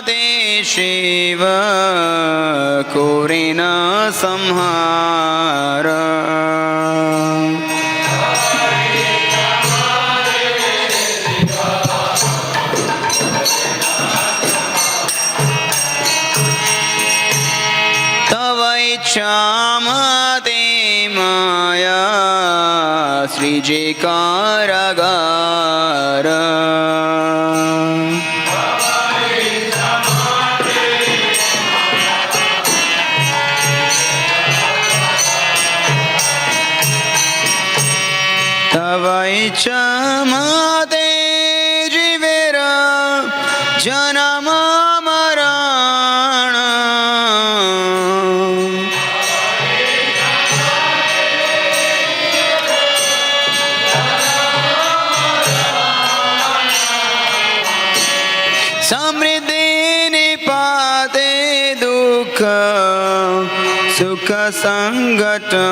देशिव कोरेन संहार तवैच्छामते माया सृजे कारागार तवैच्छामते जीवेर जन्म मरण समृद्धि निपाते दुख सुख संगठन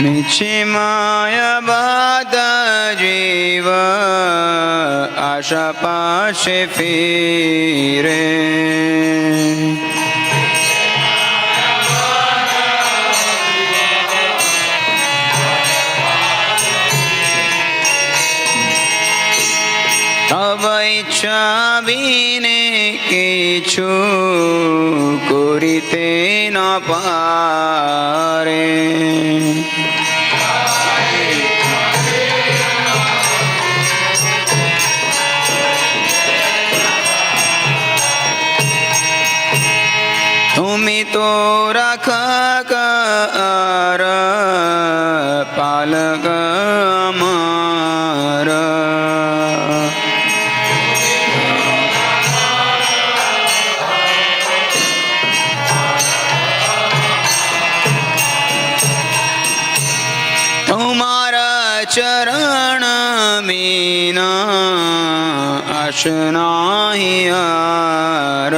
मिच्छे माया बाध जीव आशा पाशे फिरे तब इच्छा बिने किछु करिते न पारे तुमी तो रक्षक और पालक अमर तुम्हारा चरण मीना आश नाही यार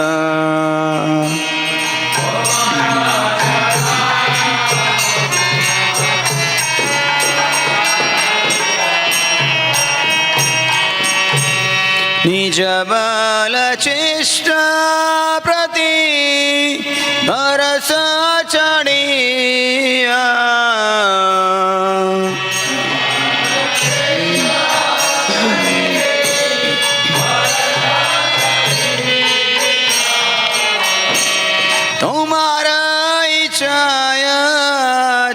निज बल चेष्टा प्रति भरोसा चढ़िया तुम्हारा इच्छाया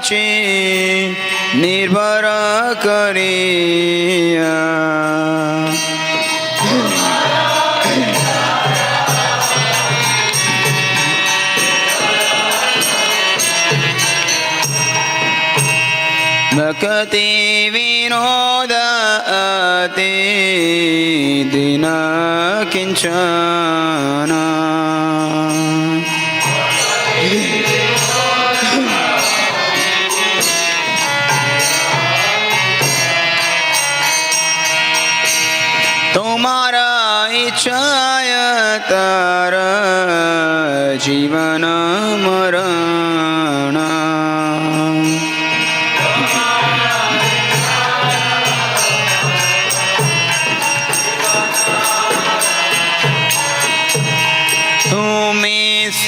चे निर्भर करिया भक्ति विनोदते दिन किंचन तुम्हारा इच्छाय तर जीवन मरण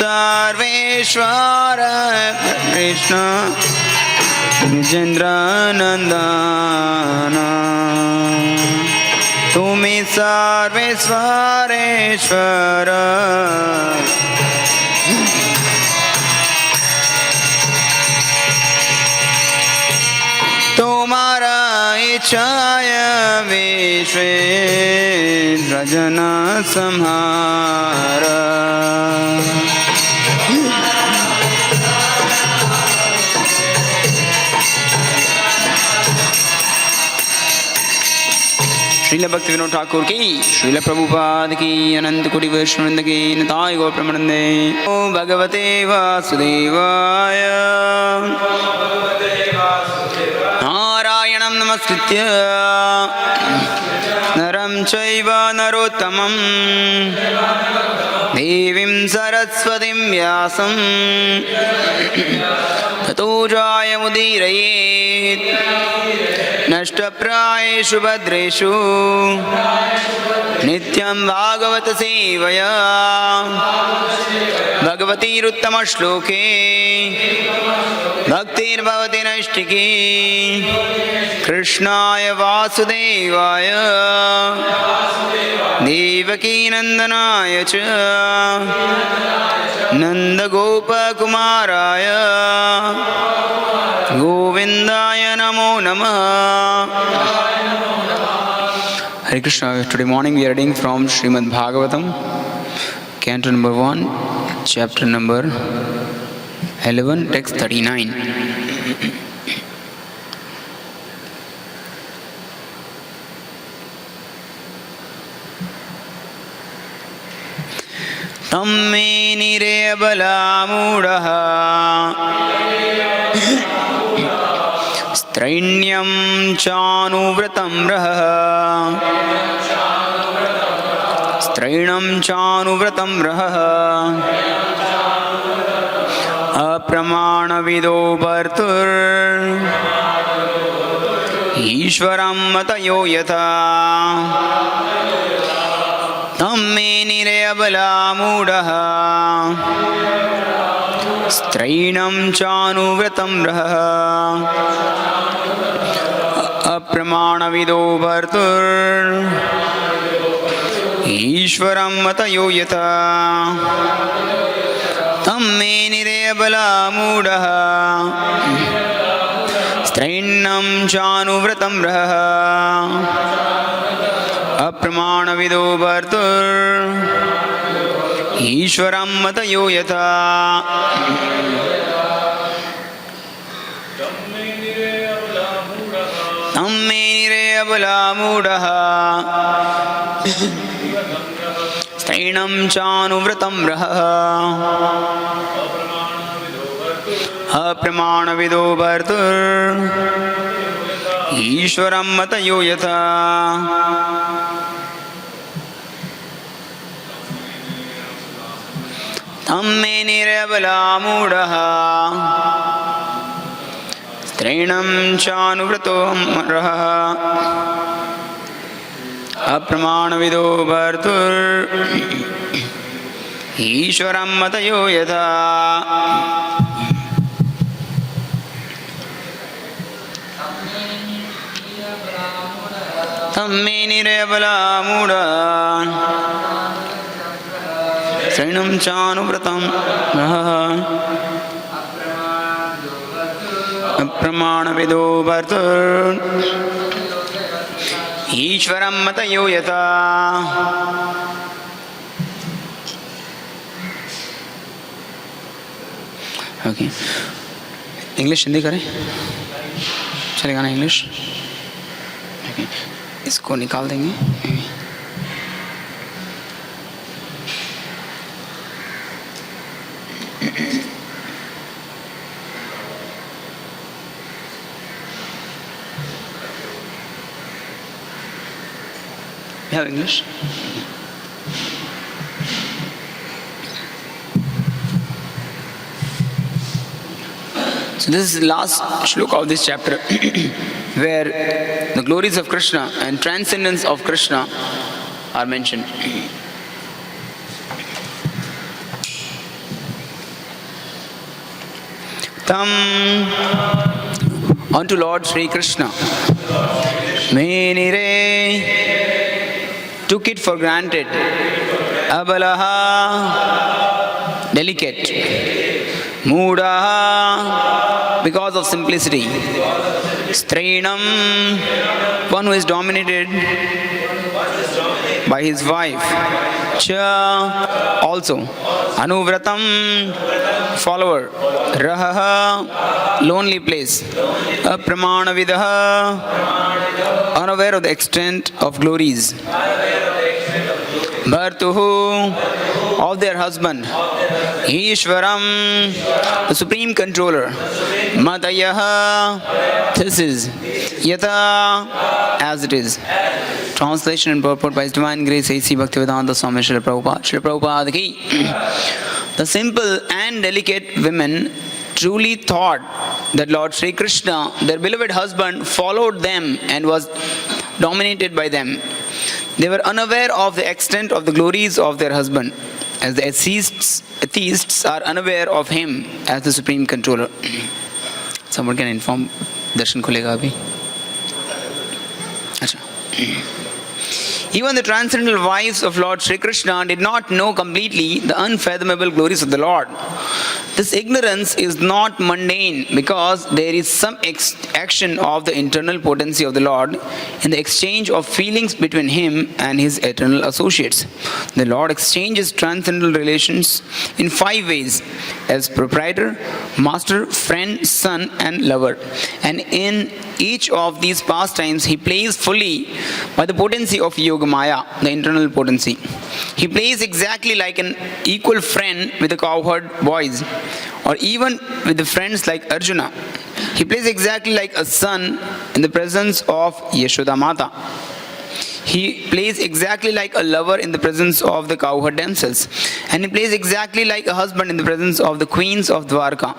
सर्वेश्वर कृष्ण विजेन्द्र नंदन तुमी सर्वेश्वरेश्वर तुम्हारा इच्छाय विश्वे रजन संहार श्रील भक्ति विनोद ठाकुर की, श्रील प्रभुपाद की, अनंत कोटि वैष्णववृंद की, निताय गौर प्रेमानंदे। ओम भगवते वासुदेवाय नारायणं नमस्कृत्य नरं चैव नरोत्तमं देवीं सरस्वतीं व्यासं ततो जयमुदीरयेत् नष्टप्रायेषु भद्रेषु नित्यं भागवत सेवया भगवतीरुत्तमश्लोके भक्तिर्भवति नैष्टिकी कृष्णाय वासुदेवाय देवकीनन्दनाय च नन्दगोपकुमाराय गोविन्दाय नमो नमः. Hare Krishna. Today morning we are reading from Śrīmad-Bhāgavatam Canto number 1, chapter number 11, text 39. तम्मे निरेबलामूढः स्त्रैण्यं चानुव्रतं रहः स्त्रैणं चानुव्रतं रहः अप्रमाणविदो भर्तुर् ईश्वरं मतयो यथा तम्मे निरयबलामूढः स्त्रैणं चानुव्रतं रहः अप्रमाणविदो भर्तुर् ईश्वरं मतयो यथा तम्मे निरयबलामूढः स्त्रैणं चानुव्रतं रहः अप्रमाणविदो भर्तुर् ईश्वरं मतयो यथा तम्मे निरयबलामूढः स्त्रैणं चानुव्रतं रहः अप्रमाणविदो भर्तुर् ईश्वरं मतयो यथा तम्मे निरयबलामूढः स्त्रैणं चानुव्रतं रहः अप्रमाणविदो भर्तुर् ईश्वरं मतयो यथा तम्मे निरयबलामूढः स्त्रैणं चानुव्रतं रहः अप्रमाणविदो भर्तुर् ईश्वरं मतयो यथा. ओके, इंग्लिश हिंदी करें, चलेगा ना इंग्लिश? ओके, इसको निकाल देंगे. You have English? So this is the last shloka of this chapter where the glories of Krishna and transcendence of Krishna are mentioned. Tam unto Lord Sri Krishna Menire took it for granted. Abalaha, delicate. Moodaha, because of simplicity. Strainam, one who is dominated by his wife. Cha, also. Anuvratam, follower. Rahaha, lonely place. Apramanavidaha, unaware of the extent of glories. Bhartuhu, of their husband. Ishwaram, the supreme controller. Matayah. This is Yata, as it is. Translation and purport by His Divine Grace A.C. Bhaktivedanta Swami Srila Prabhupada. Srila Prabhupada ki. The simple and delicate women truly thought that Lord Sri Krishna, their beloved husband, followed them and was dominated by them. They were unaware of the extent of the glories of their husband, as the atheists are unaware of him as the supreme controller. Someone can inform darshan khulega abhi. Acha. Even the transcendental wives of Lord Sri Krishna did not know completely the unfathomable glories of the Lord. This ignorance is not mundane because there is some action of the internal potency of the Lord in the exchange of feelings between Him and His eternal associates. The Lord exchanges transcendental relations in 5 ways: as proprietor, master, friend, son, and lover. And in each of these pastimes, He plays fully by the potency of Yogamaya, the internal potency. He plays exactly like an equal friend with the cowherd boys, or even with the friends like Arjuna. He plays exactly like a son in the presence of Yashoda Mata. He plays exactly like a lover in the presence of the cowherd damsels. And he plays exactly like a husband in the presence of the queens of Dvaraka.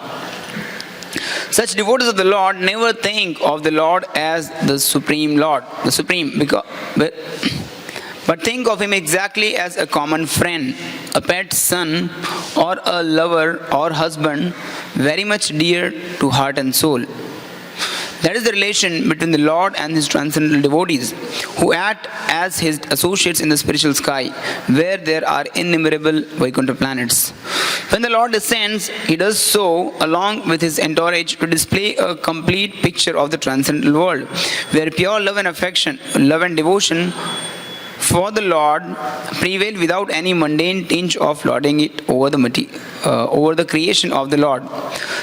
Such devotees of the Lord never think of the Lord as the Supreme Lord, but think of Him exactly as a common friend, a pet son, or a lover or husband, very much dear to heart and soul. That is the relation between the Lord and His transcendental devotees, who act as His associates in the spiritual sky, where there are innumerable Vaikuntha planets. When the Lord descends, He does so along with His entourage to display a complete picture of the transcendental world, where pure love and affection, love and devotion for the Lord prevail without any mundane tinge of lording it over the creation of the Lord.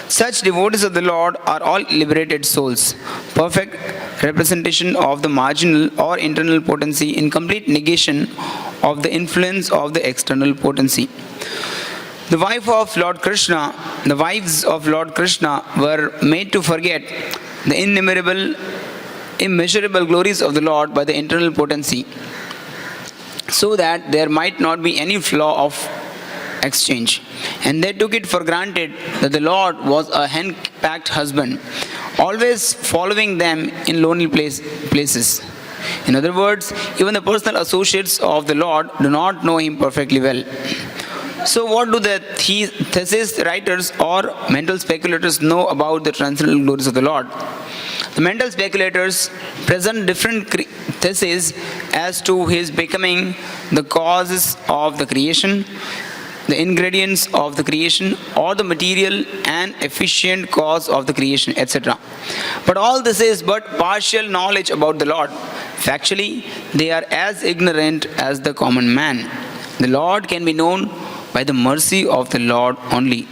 Such devotees of the Lord are all liberated souls, perfect representation of the marginal or internal potency in complete negation of the influence of the external potency. The wives of Lord Krishna were made to forget the immeasurable glories of the Lord by the internal potency, so that there might not be any flaw of exchange. And they took it for granted that the Lord was a hand-packed husband, always following them in lonely places. In other words, even the personal associates of the Lord do not know Him perfectly well. So what do the thesis writers or mental speculators know about the transcendental glories of the Lord? The mental speculators present different theses as to His becoming the causes of the creation, the ingredients of the creation, or the material and efficient cause of the creation, etc. But all this is but partial knowledge about the Lord. Factually, they are as ignorant as the common man. The Lord can be known by the mercy of the Lord only,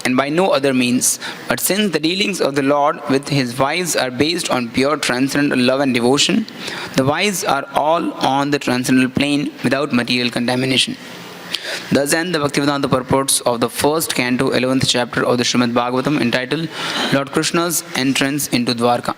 and by no other means. But since the dealings of the Lord with His wives are based on pure transcendental love and devotion, the wives are all on the transcendental plane without material contamination. Thus end the Bhaktivedanta purports of the first canto, 11th chapter of the Śrīmad-Bhāgavatam, entitled Lord Krishna's Entrance into Dvaraka.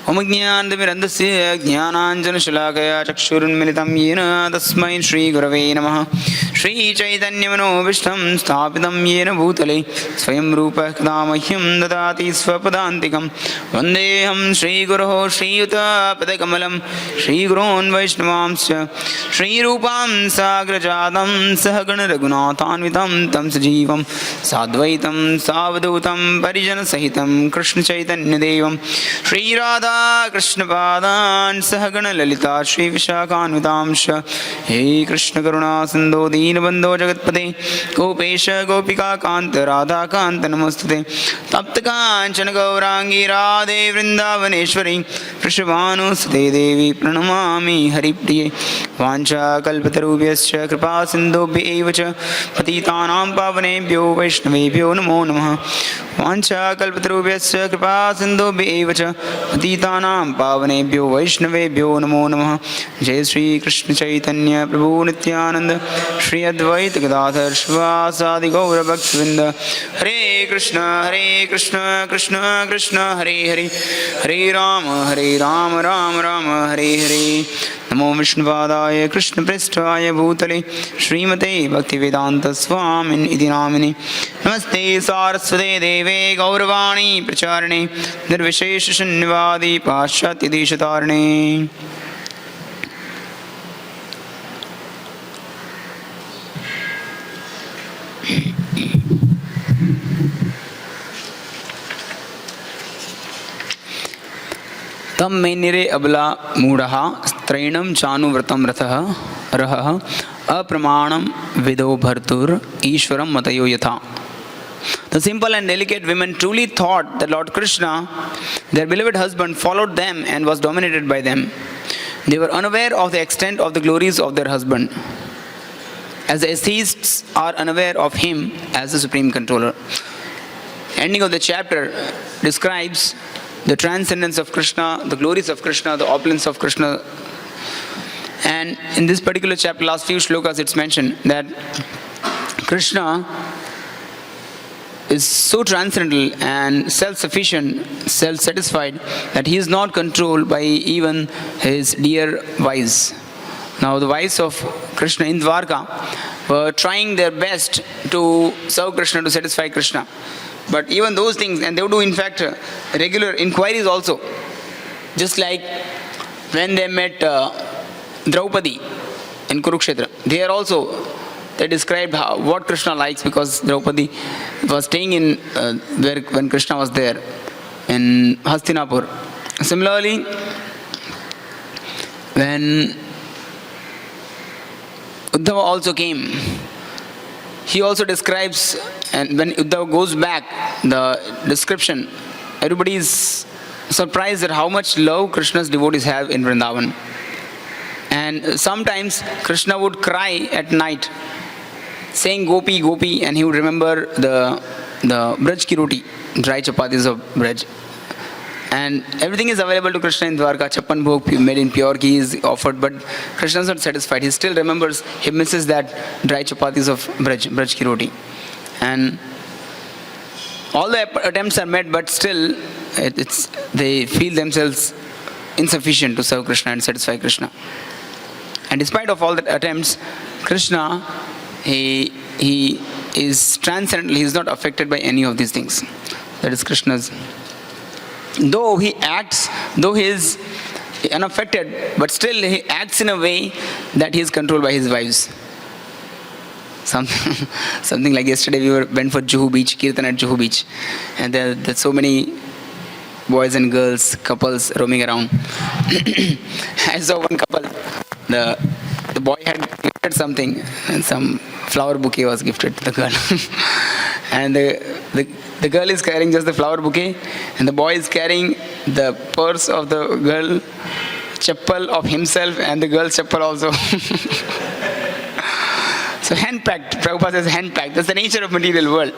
Om Jnanatimirandasya Jnananjanashalakaya Chakshurunmilitam Yena Tasmai Shri Gurave Namaha. Shri Chaitanya Manobhishtam Sthapitam Yena Bhutale Swayam Rupa Kadamahyam Dadati Swapadantikam Vandeham Shri Guruho Shri Yuta Padakamalam Shri Gurun Vaishnavamsya Shri Rupam Sagrajadam Sahagana Raghunathanvitam Tam Sajivam Sadvaitam Savadutam Parijana Sahitam Krishna Chaitanya Devam Shri Radha Krishna Padan Sahagana Lalita Shri Vishakhanvitamsha He Krishna Karuna Sindhu Deenabandho Jagatpate Gopesha Gopika Kanta Radha Kanta Namastute Tapta Kanchana Gaurangi Radhe Vrindavaneshwari Prishabhanu Sute Devi Pranamami Haripriye Vancha Kalpatarubhyascha Kripa Sindhubhya Evacha Patitanam Pavanebhyo Vaishnavebhyo Namo Namaha Vancha Kalpatarubhyascha Kripa Sindhubhya Evacha Patitanam Pavanebhyo Vaishnavebhyo Namo Namaha Jai Sri Krishna Chaitanya Prabhu Nityananda Shri Advaita Gadadhar Shivasadi Gaura Bhaktivinoda. Hare Krishna, Krishna Krishna, Hare Hare, Hare Rama, Rama Rama, Hare Hare. Namo Vishnuvadaya Krishna Prishthaya Bhutale Srimate Bhaktivedanta Swamin Iti Namini. Namaste Saraswate Deve Gauravani Pracharane Nirvishesha Shunvadi Paschatya Deshatarane. Tam mainire abla mudaha strainam chanu vratam ratha raha apramanam vido bhartur ishwaram matayo yatha. The simple and delicate women truly thought that Lord Krishna, their beloved husband, followed them and was dominated by them. They were unaware of the extent of the glories of their husband, as the atheists are unaware of him as the supreme controller. Ending of the chapter describes the transcendence of Krishna, the glories of Krishna, the opulence of Krishna. And in this particular chapter, last few shlokas, it's mentioned that Krishna is so transcendental and self-sufficient, self-satisfied, that he is not controlled by even his dear wives. Now the wives of Krishna in Dvaraka were trying their best to serve Krishna, to satisfy Krishna. But even those things, and they would do in fact regular inquiries also. Just like when they met Draupadi in Kurukshetra, they described what Krishna likes, because Draupadi was staying in when Krishna was there in Hastinapur. Similarly, when Uddhava also came, he also describes, and when Uddhava goes back, the description, everybody is surprised at how much love Krishna's devotees have in Vrindavan. And sometimes Krishna would cry at night, saying Gopi, Gopi, and he would remember the Braj ki roti, dry chapatis of Braj. And everything is available to Krishna in Dwarka. Chappan bhog made in pure ghee is offered, but Krishna is not satisfied. He still remembers, he misses that dry chapatis of Braj ki roti. And all the attempts are met, but still they feel themselves insufficient to serve Krishna and satisfy Krishna. And despite of all the attempts, Krishna, he is transcendental. He is not affected by any of these things. That is Krishna's. Though he is unaffected, but still he acts in a way that he is controlled by his wives. Something like yesterday we went for Juhu Beach, Kirtan at Juhu Beach, and there's so many boys and girls, couples roaming around. I saw one couple. The boy had gifted something, and some flower bouquet was gifted to the girl. And the girl is carrying just the flower bouquet, and the boy is carrying the purse of the girl, chappal of himself, and the girl's chappal also. So hand-packed. Prabhupada says hand-packed. That's the nature of material world.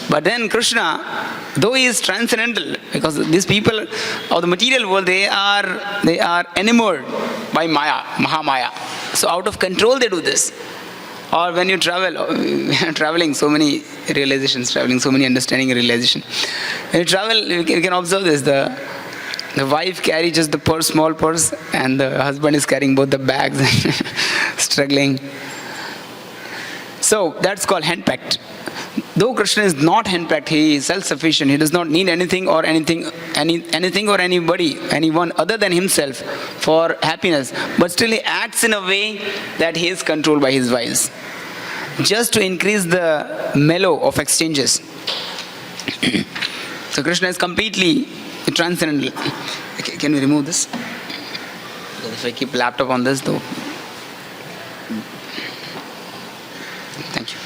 But then Krishna, though he is transcendental, because these people of the material world, they are enamored by Maya, Mahamaya. So out of control they do this. Or when you traveling, so many realizations, traveling, so many understanding and realization. When you travel, you can observe this. The wife carries just the purse, small purse, and the husband is carrying both the bags and struggling. So that's called hand-packed. Though Krishna is not hand-packed, he is self-sufficient. He does not need anything or anything or anybody, anyone other than himself for happiness. But still he acts in a way that he is controlled by his wives, just to increase the mellow of exchanges. So Krishna is completely transcendental. Okay, can we remove this? Because if I keep laptop on this, though. Thank you.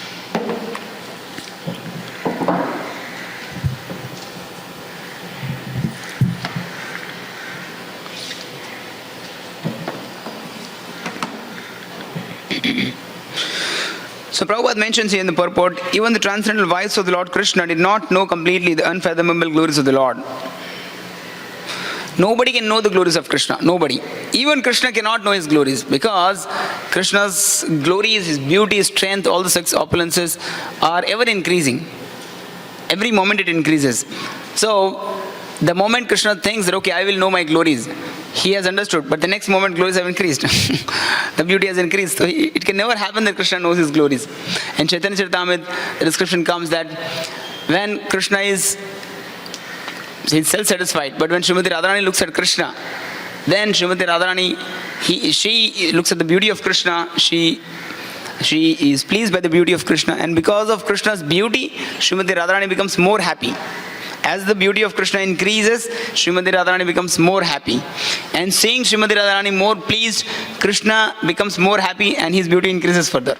So Prabhupada mentions here in the purport, even the transcendental wives of the Lord Krishna did not know completely the unfathomable glories of the Lord. Nobody can know the glories of Krishna. Nobody. Even Krishna cannot know his glories, because Krishna's glories, his beauty, his strength, all the six opulences are ever increasing. Every moment it increases. So, the moment Krishna thinks that, okay, I will know my glories, he has understood. But the next moment, glories have increased. The beauty has increased. So, it can never happen that Krishna knows his glories. In Chaitanya Charitamrita, the description comes that when Krishna is self-satisfied, but when Srimati Radharani looks at Krishna, then Srimati Radharani, she looks at the beauty of Krishna, she is pleased by the beauty of Krishna, and because of Krishna's beauty, Srimati Radharani becomes more happy. As the beauty of Krishna increases, Srimati Radharani becomes more happy. And seeing Srimati Radharani more pleased, Krishna becomes more happy and his beauty increases further.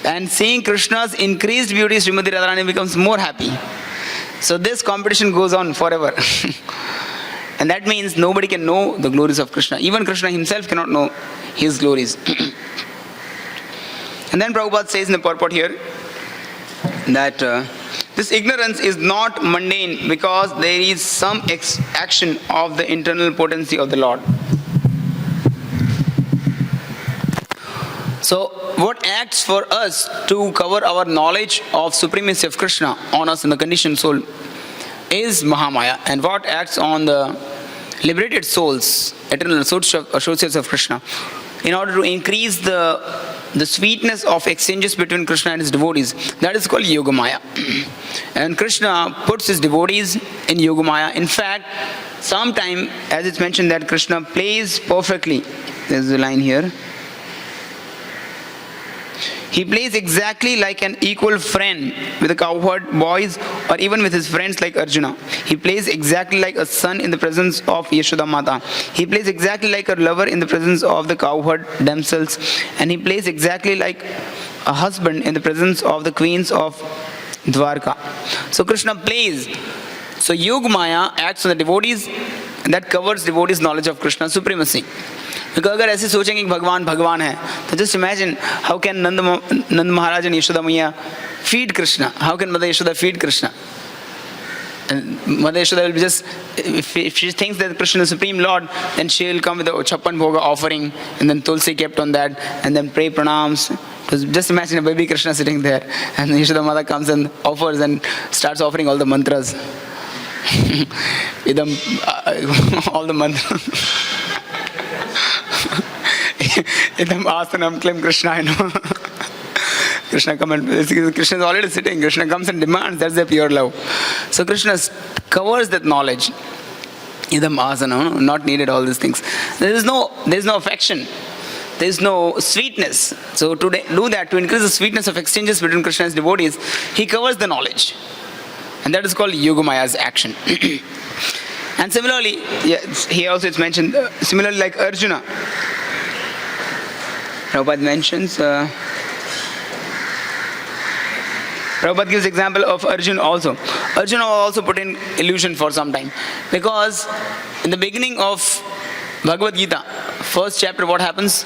And seeing Krishna's increased beauty, Srimati Radharani becomes more happy. So this competition goes on forever. And that means nobody can know the glories of Krishna. Even Krishna himself cannot know his glories. And then Prabhupada says in the purport here that this ignorance is not mundane, because there is some action of the internal potency of the Lord. So, what acts for us to cover our knowledge of supremacy of Krishna on us in the conditioned soul is Mahamaya. And what acts on the liberated souls, eternal associates of Krishna, in order to increase the sweetness of exchanges between Krishna and his devotees, that is called Yogamaya. And Krishna puts his devotees in Yogamaya. In fact, sometime, as it's mentioned, that Krishna plays perfectly. There's a line here. He plays exactly like an equal friend with the cowherd boys, or even with his friends like Arjuna. He plays exactly like a son in the presence of Yashoda Mata. He plays exactly like a lover in the presence of the cowherd damsels. And he plays exactly like a husband in the presence of the queens of Dvaraka. So Krishna plays. So Yogamaya acts on the devotees, and that covers devotees' knowledge of Krishna's supremacy. Because अगर ऐसे सोचेंगे कि भगवान भगवान है, तो just imagine how can Nand Maharaj and Yashoda Maiya feed Krishna? How can Mother Yashoda feed Krishna? And Mother Yashoda will be just, if she thinks that Krishna is the Supreme Lord, then she will come with a Chappan Bhoga offering, and then Tulsi kept on that, and then pray pranams. Just imagine a baby Krishna sitting there, and Yashoda Mata comes and offers and starts offering all the mantras. All the mantras. Idam asanam claim Krishna, I know. Krishna come and Krishna is already sitting. Krishna comes and demands. That's the pure love. So Krishna covers that knowledge. Idam asana, not needed all these things. There is no affection. There is no sweetness. So to do that, to increase the sweetness of exchanges between Krishna and his devotees, he covers the knowledge. And that is called Yogamaya's action. And similarly, here also it's mentioned, similarly like Arjuna. Prabhupada mentions, Prabhupada gives example of Arjuna also. Arjuna was also put in illusion for some time. Because in the beginning of Bhagavad Gita, first chapter, what happens?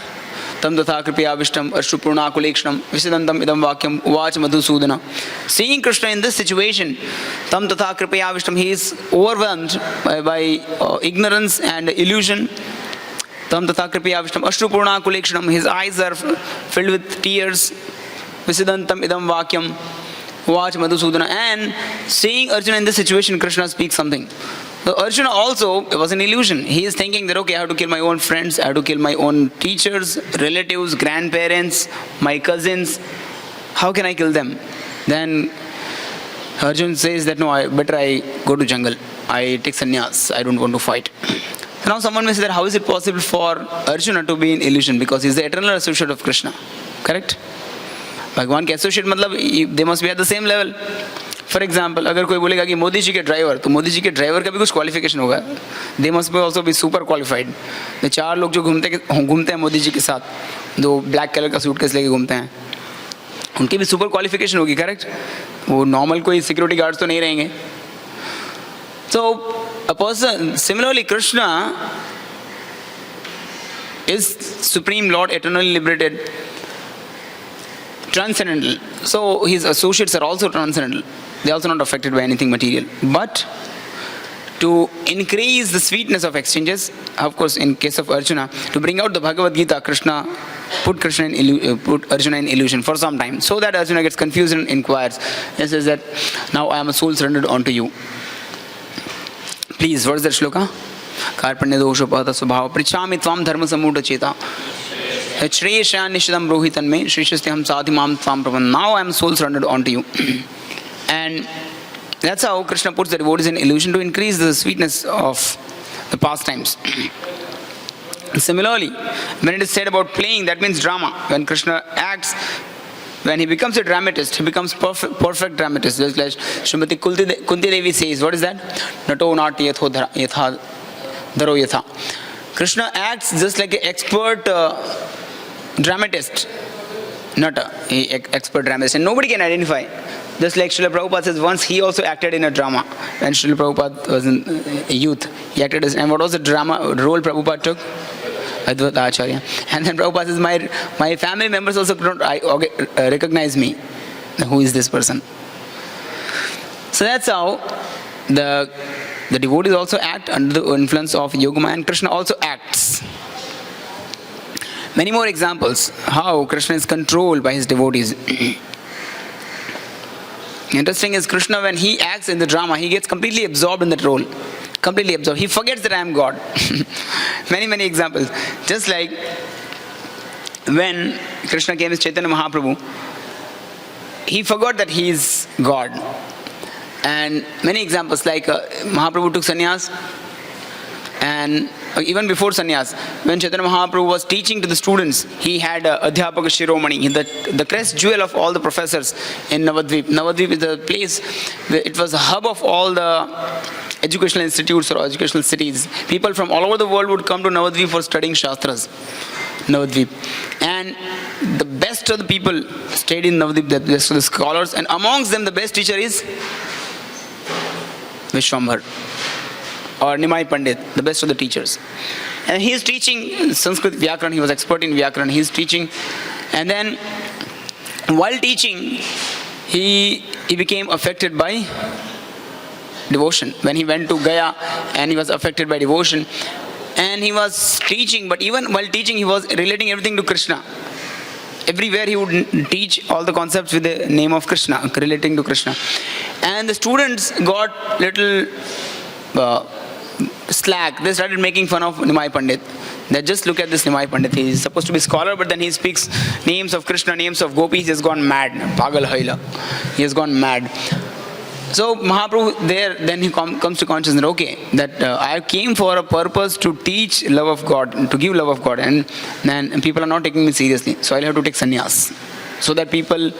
Tam tatha kripayavishtam ashrupurna kulekshnam visidantam idam vakyam uvach madhusudana. Seeing Krishna in this situation, tam tatha kripayavishtam, he is overwhelmed by ignorance and illusion. Tam tatha kripayavishtam ashrupurna kulekshnam, his eyes are filled with tears. Visidantam idam vakyam uvach madhusudana. And seeing Arjuna in this situation, Krishna speaks something. So Arjuna also was an illusion. He is thinking that, okay, I have to kill my own friends, I have to kill my own teachers, relatives, grandparents, my cousins. How can I kill them? Then Arjuna says that, no, better I go to jungle. I take sannyas. I don't want to fight. So now someone may say that how is it possible for Arjuna to be in illusion? Because he is the eternal associate of Krishna. Correct? Bhagwan के associate मतलब they must be at the same level. For example अगर कोई बोलेगा कि मोदी जी के driver, तो मोदी जी के driver का भी कुछ क्वालिफिकेशन होगा. They must be also be super qualified. ये 4 लोग जो घूमते हैं मोदी जी के साथ, जो ब्लैक कलर का सूटकेस लेके घूमते हैं, उनकी भी सुपर क्वालिफिकेशन होगी. करेक्ट? वो नॉर्मल कोई सिक्योरिटी गार्ड्स तो नहीं रहेंगे. So a person, similarly Krishna is supreme lord, eternally liberated, transcendental. So his associates are also transcendental. They are also not affected by anything material. But to increase the sweetness of exchanges. Of course, in case of Arjuna, to bring out the Bhagavad Gita, Krishna put Arjuna in illusion for some time, so that Arjuna gets confused and inquires. He says that, now I am a soul surrendered unto you. Please, what is that shloka? Karpanya dosha pahata subhava prichami tvam dharma samudha cheta Shreyasya nishadam rohitan me Shrishastiham sadhimam tvam pravan. Now I am soul surrendered unto you. And that's how Krishna puts the devotees in illusion, to increase the sweetness of the pastimes. Similarly, when it is said about playing, that means drama. When Krishna acts, when he becomes a dramatist, he becomes perfect dramatist. Just like Srimati Kunti Devi says, what is that? Nato nati yatho yatha dharo yatha. Krishna acts just like an expert dramatist, not an expert dramatist, and nobody can identify. Just like Srila Prabhupada says, once he also acted in a drama. When Srila Prabhupada was in youth, he acted as, and what was the drama role Prabhupada took? Advaita Acharya. And then Prabhupada says, my family members also don't recognize me. Who is this person? So that's how the devotees also act under the influence of Yogama, and Krishna also acts. Many more examples how Krishna is controlled by his devotees. Interesting is, Krishna, when he acts in the drama, he gets completely absorbed in that role. Completely absorbed. He forgets that I am God. Many examples. Just like when Krishna came as Chaitanya Mahaprabhu, he forgot that he is God. And many examples, like Mahaprabhu took sannyas, and even before sannyas, when Chaitanya Mahaprabhu was teaching to the students, he had Adhyapaka Shiromani, the crest jewel of all the professors in Navadvip. Navadvip is the place, it was the hub of all the educational institutes or educational cities. People from all over the world would come to Navadvip for studying Shastras. Navadvip. And the best of the people stayed in Navadvip, the best of the scholars, and amongst them the best teacher is Vishwambhar or Nimai Pandit, the best of the teachers. And he is teaching Sanskrit Vyakaran, he was expert in Vyakaran, he is teaching. And then while teaching, he became affected by devotion. When he went to Gaya and he was affected by devotion, and he was teaching, but even while teaching he was relating everything to Krishna. Everywhere he would teach all the concepts with the name of Krishna, relating to Krishna. And the students got little slack. They started making fun of Nimai Pandit. They just look at this Nimai Pandit. He is supposed to be a scholar, but then he speaks names of Krishna, names of gopis. He has gone mad. Pagal Haila. He has gone mad. So Mahaprabhu there, then he comes to consciousness, okay, that I came for a purpose to teach love of God, to give love of God, and then people are not taking me seriously. So I'll have to take sannyas, so that people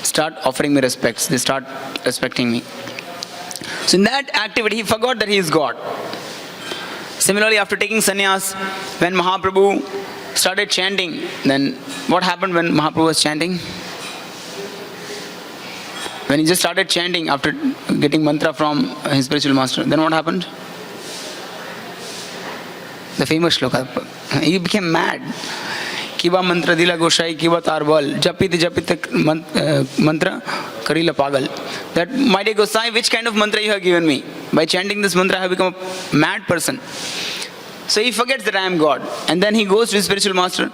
start offering me respects. They start respecting me. So in that activity, he forgot that he is God. Similarly, after taking sannyas, when Mahaprabhu started chanting, then what happened when Mahaprabhu was chanting? When he just started chanting after getting mantra from his spiritual master, then what happened? The famous shloka. He became mad. Kiba mantra dila goshai, kiba tarbal, japit mantra karila pagal. That, my dear Gosai, which kind of mantra you have given me? By chanting this mantra, I have become a mad person. So he forgets that I am God. And then he goes to his spiritual master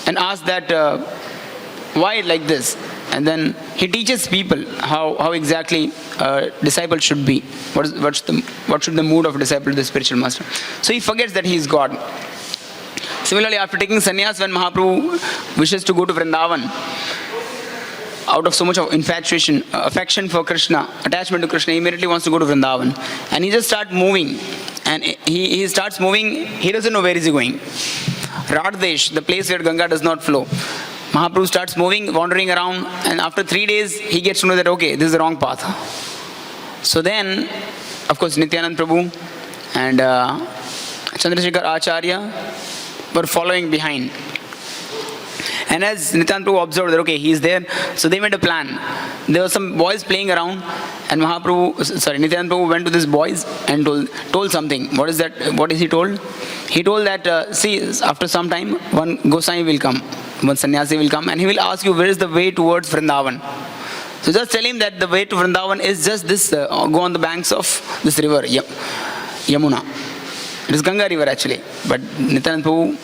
and asks that, why like this? And then he teaches people how exactly a disciple should be. What should the mood of a disciple to the spiritual master? So he forgets that he is God. Similarly, after taking sannyas, when Mahaprabhu wishes to go to Vrindavan, out of so much of infatuation, affection for Krishna, attachment to Krishna, he immediately wants to go to Vrindavan. And he just starts moving. And he starts moving, he doesn't know where is he going. Radhadesh, the place where Ganga does not flow. Mahaprabhu starts moving, wandering around, and after 3 days, he gets to know that, okay, this is the wrong path. So then, of course, Nityanand Prabhu and Chandrasekhar Acharya were following behind. And as Nityanand Prabhu observed that, okay, he is there, so they made a plan. There were some boys playing around, and Nityanand Prabhu went to these boys and told something. What is that? What is he told? He told that, see, after some time, one Gosai will come, one sannyasi will come, and he will ask you, where is the way towards Vrindavan? So just tell him that the way to Vrindavan is just this, go on the banks of this river. Yep. Yamuna. It is Ganga river actually. But Nityananda Prabhu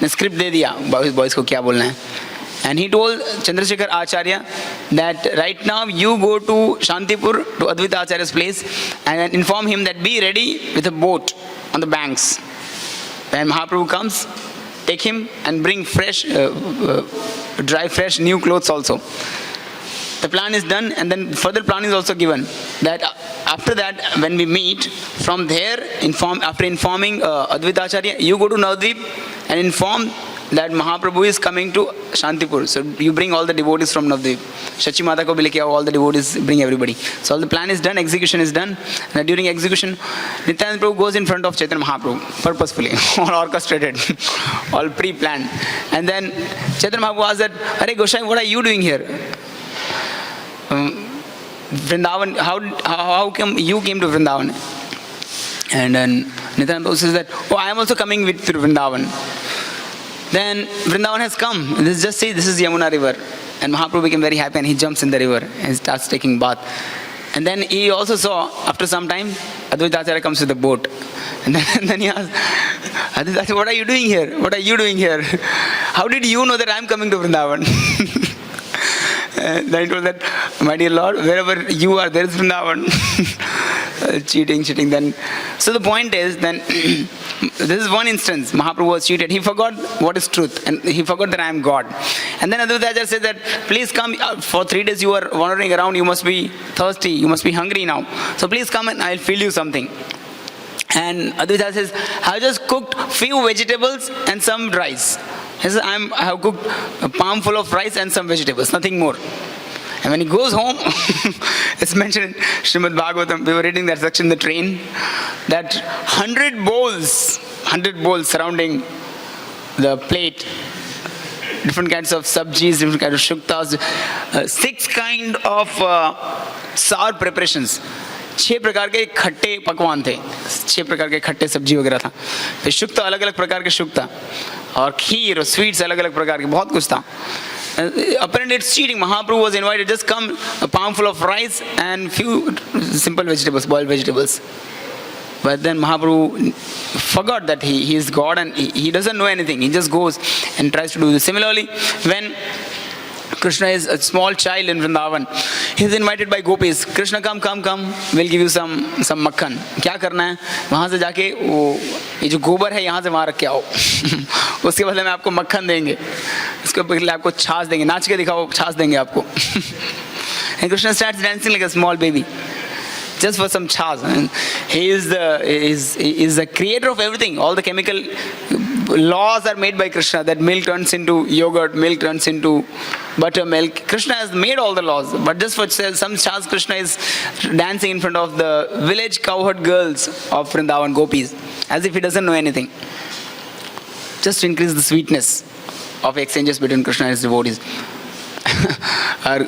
ने script दे दिया boys को क्या बोलना है. And he told Chandrasekhar Acharya that right now you go to Shantipur, to Advaita Acharya's place, and inform him that be ready with a boat on the banks. When Mahaprabhu comes, take him and bring fresh, dry, fresh, new clothes also. The plan is done, and then further plan is also given that after that, when we meet, from there, after informing Advaita Acharya, you go to Navadvip and inform that Mahaprabhu is coming to Shantipur. So you bring all the devotees from Navadvip. Shachi Mata ko bhi leke aao, all the devotees, bring everybody. So all the plan is done, execution is done. And during execution, Nityananda Prabhu goes in front of Chaitanya Mahaprabhu, purposefully, all orchestrated, all pre-planned. And then Chaitanya Mahaprabhu asks that, Hare Gosai, what are you doing here? Vrindavan, how come you came to Vrindavan? And then Nityananda Prabhu says that, oh, I am also coming with Vrindavan. Then Vrindavan has come. Just say this is Yamuna river. And Mahaprabhu became very happy and he jumps in the river and starts taking bath. And then he also saw, after some time, Advaita Acharya comes with a boat. And then he asked, Advaita Acharya, what are you doing here? What are you doing here? How did you know that I am coming to Vrindavan? Then he told that, my dear Lord, wherever you are, there is Vrindavan. Cheating. Then, so the point is, then, this is one instance. Mahaprabhu was cheated. He forgot what is truth. And he forgot that I am God. And then Advaita Acharya said that, please come. For 3 days you are wandering around. You must be thirsty. You must be hungry now. So please come and I'll feed you something. And Advaita Acharya says, I have just cooked few vegetables and some rice. He says, I have cooked a palm full of rice and some vegetables, nothing more. And when he goes home, it's mentioned in Śrīmad-Bhāgavatam, we were reading that section in the train, that 100 bowls surrounding the plate, different kinds of sabjis, different kinds of shuktas, 6 kind of sour preparations. 6 प्रकार के खट्टे पकवान थे, 6 प्रकार के खट्टे सब्जी वगैरह था. फिर शुक्ता, अलग अलग प्रकार के शुक्ता, और खीर और स्वीट्स अलग अलग प्रकार के, बहुत कुछ था. Apparently it's cheating. Mahaprabhu was invited, just come, a palm full of rice and few simple vegetables, boiled vegetables. But then Mahaprabhu forgot that he is God and he doesn't know anything. He just goes and tries to do this. Similarly, when Krishna is a small child in Vrindavan, he is invited by gopis. Krishna, come, we'll give you some makhan. क्या करना है? वहाँ से जाके वो ये जो गोबर है यहाँ से वहाँ रख के आओ. उसके बदले में आपको मक्खन देंगे. इसके बदले आपको छाछ देंगे. नाच के दिखाओ, छाछ देंगे आपको. And Krishna starts dancing like a small baby, just for some chas. He is the creator of everything. All the chemical laws are made by Krishna, that milk turns into yogurt, milk turns into buttermilk. Krishna has made all the laws, but just for some chas, Krishna is dancing in front of the village cowherd girls of Vrindavan gopis, as if he doesn't know anything, just to increase the sweetness of exchanges between Krishna and his devotees.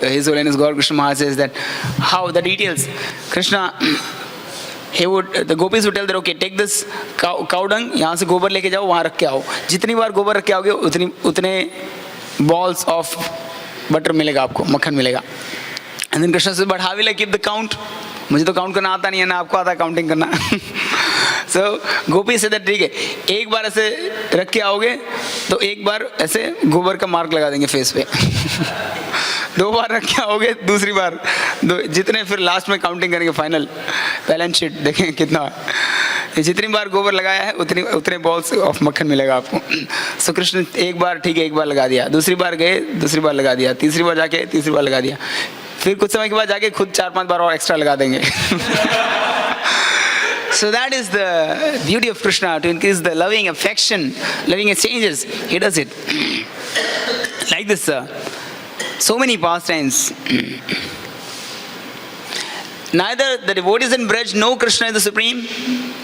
His Holiness Gaur Krishna Maharaj says that how the details. Krishna, the gopis would tell that, okay, take this cow dung, यहाँ से गोबर लेके जाओ, वहाँ रख के आओ. जितनी बार गोबर रख के आओगे, उतने balls of butter मिलेगा आपको, मक्खन मिलेगा. And then Krishna says, but how will I keep the count? मुझे तो काउंट करना आता नहीं है ना, आपको आता है काउंटिंग करना. So गोपी से ठीक है, एक बार ऐसे रख के आओगे तो एक बार ऐसे गोबर का मार्क लगा देंगे फेस पे. 2 बार रख के आओगे, दूसरी बार जितने, फिर लास्ट में काउंटिंग करेंगे फाइनल बैलेंस शीट देखेंगे कितना. जितनी बार गोबर लगाया है उतने बॉल्स ऑफ मक्खन मिलेगा आपको. सो कृष्ण एक बार ठीक है, एक बार लगा दिया, दूसरी बार गए, दूसरी बार लगा दिया, तीसरी बार जाके तीसरी बार लगा दिया, फिर कुछ समय के बाद जाके खुद 4-5 बार और एक्स्ट्रा लगा देंगे. So that is the beauty of Krishna, to increase the loving affection, loving exchanges. He does it like this. So many pastimes. Neither the devotees in Braj know Krishna is the Supreme,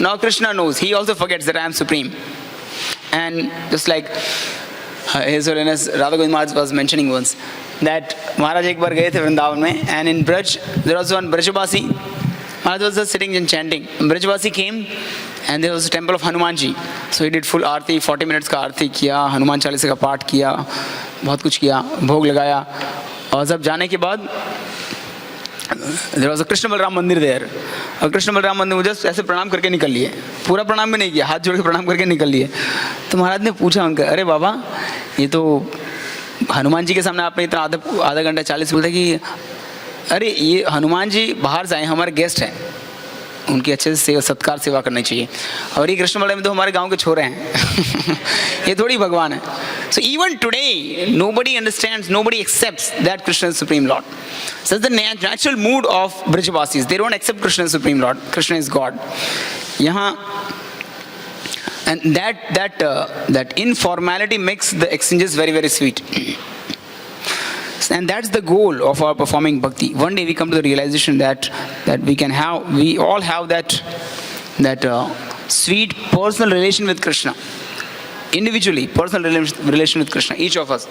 nor Krishna knows. He also forgets that I am Supreme. And just like His Holiness Radha Govind Maharaj was mentioning once, that Maharaj ek bar gaye the Vrindavan mein, and in Braj there was one Brajabasi. Maharaj was just sitting and chanting. Brajabasi came, and there was a temple of Hanumanji. So he did full Aarti, 40 minutes का आरती किया, हनुमान चालीसा का पाठ किया, बहुत कुछ किया, भोग लगाया. और जब जाने के बाद there was a Krishna Balram Mandir there. और कृष्ण बलराम मंदिर में जस्ट ऐसे प्रणाम करके निकल लिए, पूरा प्रणाम भी नहीं किया, हाथ जोड़ के प्रणाम करके निकल लिए। तो महाराज ने पूछा उनका, अरे बाबा ये तो हनुमान जी के सामने आपने इतना आधा घंटा 40 बोलते कि अरे ये हनुमान जी बाहर से आए, हमारे गेस्ट हैं, उनकी अच्छे से सत्कार सेवा करनी चाहिए, और ये कृष्ण बलराम तो हमारे गांव के छोरे हैं ये थोड़ी भगवान है। So even today nobody understands, nobody accepts that Krishna is supreme lord. So the natural mood of Brajavasis, they don't accept Krishna is supreme lord, Krishna is God. यहाँ and that informality makes the exchanges very very sweet, and that's the goal of our performing bhakti. One day we come to the realization that we all have that sweet personal relation with Krishna, individually personal relation with Krishna, each of us.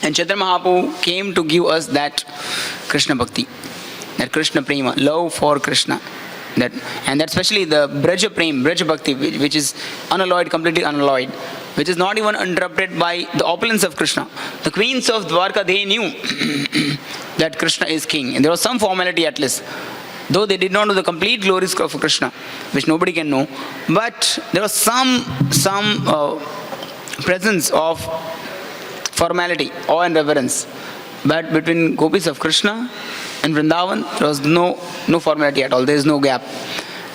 And Chaitanya Mahaprabhu came to give us that Krishna bhakti, that Krishna prema, love for Krishna. And that especially the Braja Prem, Braja Bhakti, which is unalloyed, completely unalloyed, which is not even interrupted by the opulence of Krishna. The queens of Dvaraka, they knew that Krishna is king, and there was some formality at least. Though they did not know the complete glories of Krishna, which nobody can know, but there was some presence of formality, awe and reverence. But between gopis of Krishna and Vrindavan, there was no formality at all. There is no gap.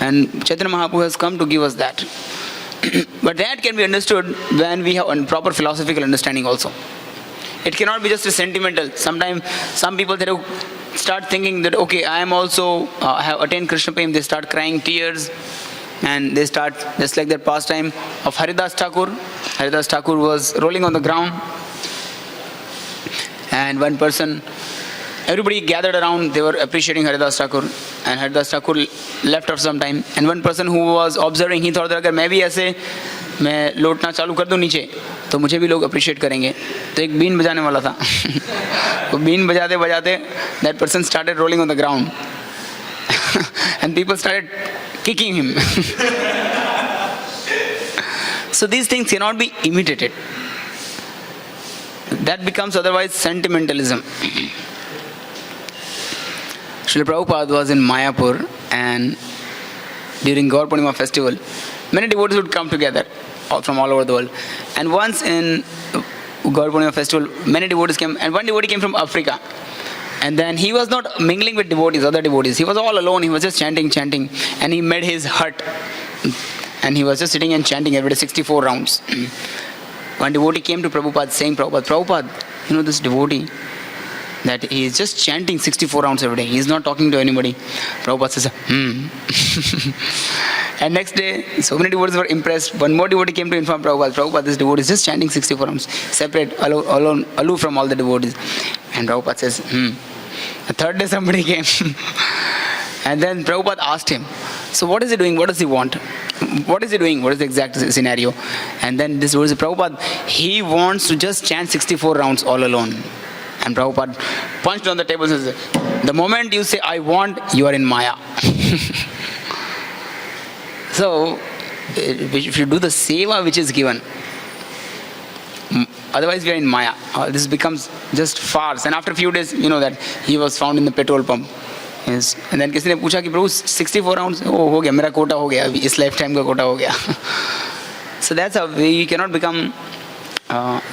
And Chaitanya Mahaprabhu has come to give us that. But that can be understood when we have a proper philosophical understanding also. It cannot be just a sentimental. Sometimes some people start thinking that, okay, I am also have attained Krishna Prem. They start crying tears, and they start just like that pastime of Haridas Thakur. Haridas Thakur was rolling on the ground, and one person, everybody gathered around, they were appreciating Haridas Thakur, and Haridas Thakur left after some time, and one person who was observing, he thought that अगर मैं भी ऐसे मैं लौटना चालू कर दूं नीचे तो मुझे भी लोग अप्रिशिएट करेंगे। तो एक बीन बजाने वाला था वो बीन बजाते बजाते that person started rolling on the ground and people started kicking him so these things cannot be imitated. That becomes otherwise sentimentalism. Srila Prabhupada was in Mayapur, and during Gaur Purnima festival, many devotees would come together from all over the world. And once in Gaur Purnima festival, many devotees came, and one devotee came from Africa. And then he was not mingling with devotees, other devotees. He was all alone. He was just chanting. And he made his hut. And he was just sitting and chanting every day, 64 rounds. One devotee came to Prabhupada saying, Prabhupada, you know this devotee, that he is just chanting 64 rounds every day. He is not talking to anybody. Prabhupada says, And next day, so many devotees were impressed. One more devotee came to inform Prabhupada, this devotee is just chanting 64 rounds, separate, alone, aloof from all the devotees. And Prabhupada says, The third day somebody came. And then Prabhupada asked him, so what is he doing? What does he want? What is he doing? What is the exact scenario? And then this was Prabhupada, he wants to just chant 64 rounds all alone. And Prabhupada punched on the table and says, the moment you say, I want, you are in Maya. So, if you do the seva which is given, otherwise we are in Maya. This becomes just farce. And after a few days, you know that he was found in the petrol pump. Yes. And then किसी ने पूछा कि प्रभु 64 rounds हो गया, मेरा कोटा हो गया, इस लाइफ टाइम का कोटा हो गया. So that's how we cannot become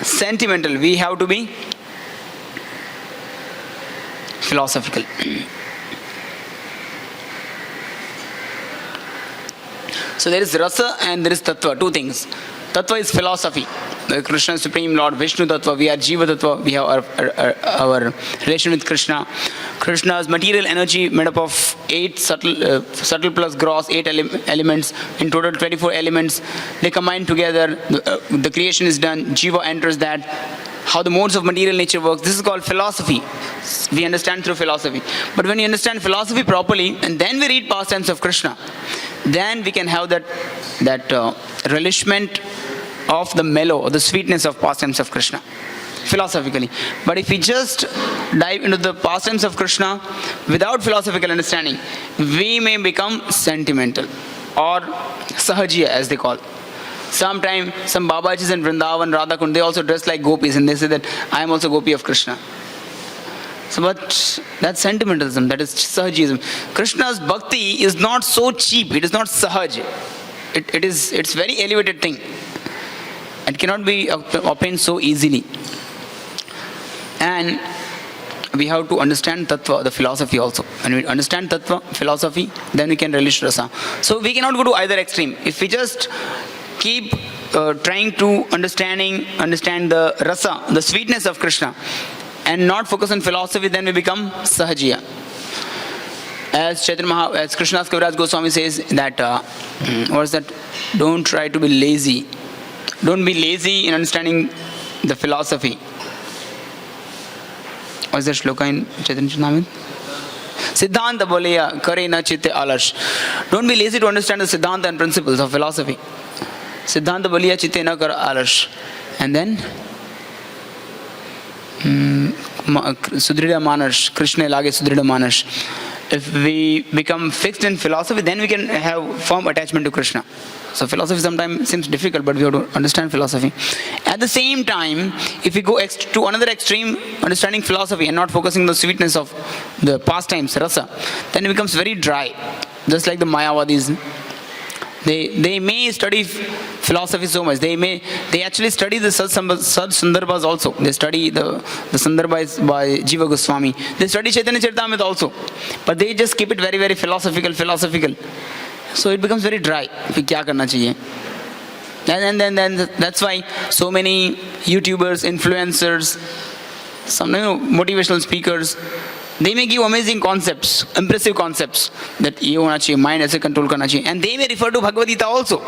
sentimental. We have to be philosophical. So there is rasa and there is tattva, two things. Tattva is philosophy. The Krishna is Supreme Lord, Vishnu Tattva, we are Jiva Tattva, we have our relation with Krishna. Krishna's material energy made up of 8 subtle plus gross, 8 elements, in total 24 elements. They combine together, the creation is done, Jiva enters that. How the modes of material nature works, this is called philosophy. We understand through philosophy. But when you understand philosophy properly, and then we read pastimes of Krishna, then we can have that relishment of the mellow or the sweetness of pastimes of Krishna, philosophically. But if we just dive into the pastimes of Krishna without philosophical understanding, we may become sentimental or sahajiya as they call. Sometimes some Babajis in Vrindavan, Radhakund, they also dress like gopis and they say that I am also gopi of Krishna. So, but that's sentimentalism, that is sahajism. Krishna's bhakti is not so cheap, it is not sahaj. It's very elevated thing. It cannot be obtained so easily. And we have to understand tattva, the philosophy also. When we understand tattva, philosophy, then we can relish rasa. So we cannot go to either extreme. If we just keep trying to understand the rasa, the sweetness of Krishna, and not focus on philosophy, then we become sahajiya. As Krishnadas Kaviraj Goswami says that, what is that? Don't try to be lazy. Don't be lazy in understanding the philosophy. What is that shloka in Chaitanya Charitamrita? Siddhanta boleya kare na chitte alash. Don't be lazy to understand the siddhanta and principles of philosophy. Siddhanta boleya chitte na kar alash. And then Sudrida Manas, Krishna lage Sudrida Manas. If we become fixed in philosophy, then we can have firm attachment to Krishna. So philosophy sometimes seems difficult, but we have to understand philosophy. At the same time, if we go to another extreme, understanding philosophy and not focusing on the sweetness of the pastimes, rasa, then it becomes very dry. Just like the Mayavadis. They may study philosophy so much. They actually study the Sandarbhas also. They study the Sandarbhas by Jiva Goswami. They study Chaitanya Charitamrita also. But they just keep it very, very philosophical. So it becomes very dry. Fi kya karna chahiye? And then that's why so many YouTubers, influencers, some motivational speakers, they may give amazing concepts, impressive concepts, that ye hona chahiye, mind aise control karna chahiye. And they may refer to Bhagavad Gita also.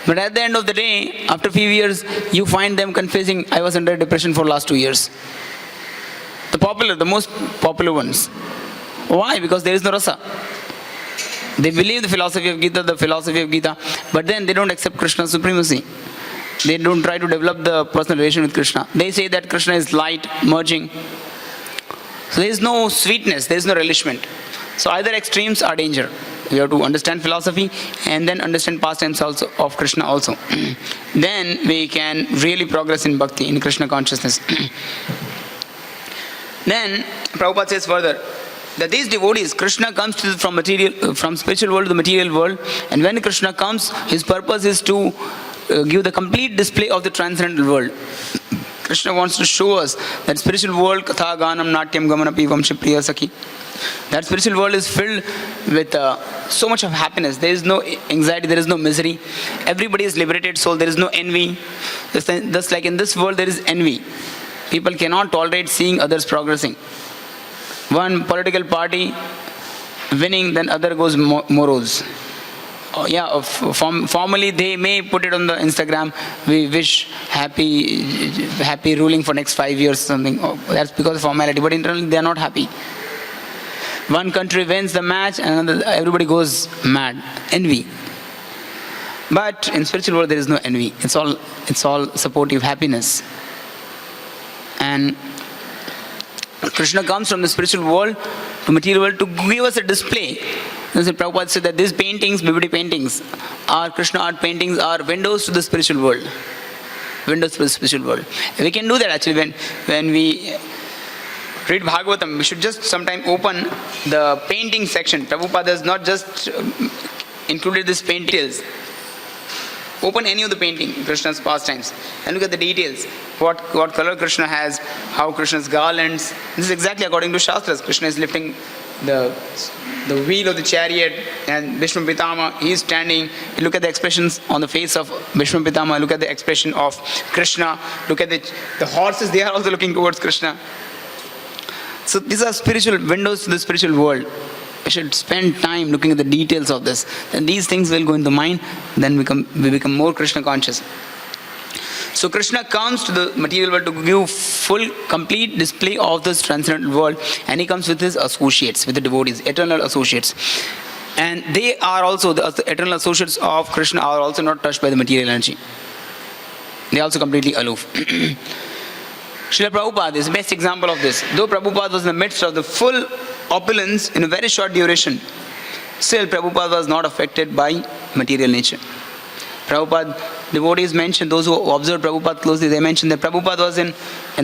But at the end of the day, after a few years, you find them confessing, I was under depression for last 2 years. The most popular ones. Why? Because there is no rasa. They believe the philosophy of Gita, but then they don't accept Krishna's supremacy. They don't try to develop the personal relation with Krishna. They say that Krishna is light, merging. So there is no sweetness, there is no relishment. So either extremes are danger. We have to understand philosophy and then understand pastimes also of Krishna also. Then we can really progress in bhakti, in Krishna consciousness. Then Prabhupada says further that these devotees, Krishna comes from spiritual world to the material world, and when Krishna comes, his purpose is to give the complete display of the transcendental world. Krishna wants to show us that spiritual world, katha, ganam, natyam, gamanapi, vamshi, priya, sakhi. That spiritual world is filled with so much of happiness. There is no anxiety, there is no misery. Everybody is liberated soul, there is no envy. Just like in this world there is envy. People cannot tolerate seeing others progressing. One political party winning, then other goes morose. Formally they may put it on the Instagram, we wish happy ruling for next 5 years or something. That's because of formality, but internally they are not happy. One country wins the match and everybody goes mad. Envy. But in spiritual world there is no envy. It's all supportive happiness. And Krishna comes from the spiritual world to material world to give us a display. Prabhupada said that these paintings, BBD paintings, Krishna art paintings are windows to the spiritual world. Windows to the spiritual world. We can do that actually when we read Bhagavatam. We should just sometime open the painting section. Prabhupada has not just included these paintings. Open any of the painting, Krishna's pastimes, and look at the details. What color Krishna has, how Krishna's garlands. This is exactly according to Shastras. Krishna is lifting the wheel of the chariot, and Bhishma Pitama, he is standing. Look at the expressions on the face of Bhishma Pitama. Look at the expression of Krishna. Look at the horses, they are also looking towards Krishna. So these are spiritual windows to the spiritual world. We should spend time looking at the details of this. Then these things will go into the mind, then we become more Krishna conscious. So Krishna comes to the material world to give full, complete display of this transcendental world, and he comes with his associates, with the devotees, eternal associates. And they are also, the eternal associates of Krishna are also not touched by the material energy. They are also completely aloof. Srila Prabhupada is the best example of this. Though Prabhupada was in the midst of the full opulence in a very short duration, still Prabhupada was not affected by material nature. Prabhupada, devotees mention, those who observe Prabhupada closely, they mention that Prabhupada was in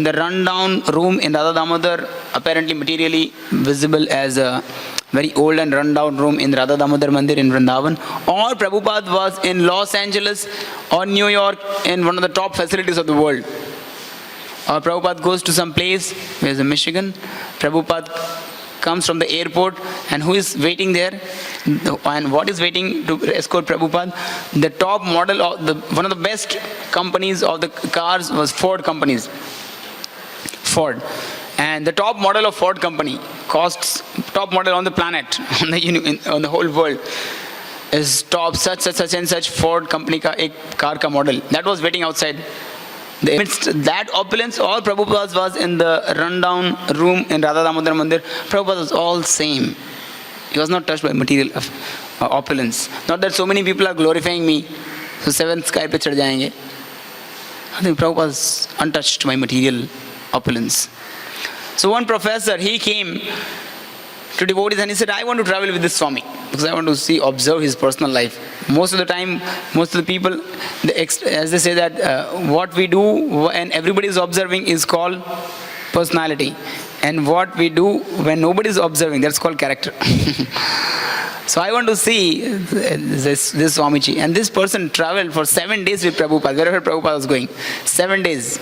the rundown room in Radha Damodar, apparently materially visible as a very old and rundown room in Radha Damodar Mandir in Vrindavan. Or Prabhupada was in Los Angeles or New York in one of the top facilities of the world. Or Prabhupada goes to some place, where's in Michigan, Prabhupada comes from the airport, and who is waiting there? And what is waiting to escort Prabhupada? The top model of one of the best companies of the cars was Ford companies. Ford. And the top model of Ford company costs, top model on the planet, on the whole world, is top such and such Ford company ka ek car ka model. That was waiting outside. Amidst that opulence, all Prabhupada was in the rundown room in Radha Damodar Mandir. Prabhupada was all same. He was not touched by material opulence. Not that so many people are glorifying me, so seventh sky pe chad jayenge. I think Prabhupada was untouched by material opulence. So one professor, he came to devotees and he said, I want to travel with this Swami because I want to observe his personal life. Most of the time, most of the people, as they say that what we do when everybody is observing is called personality. And what we do when nobody is observing, that's called character. So I want to see this Swamiji. And this person traveled for 7 days with Prabhupada, wherever Prabhupada was going. 7 days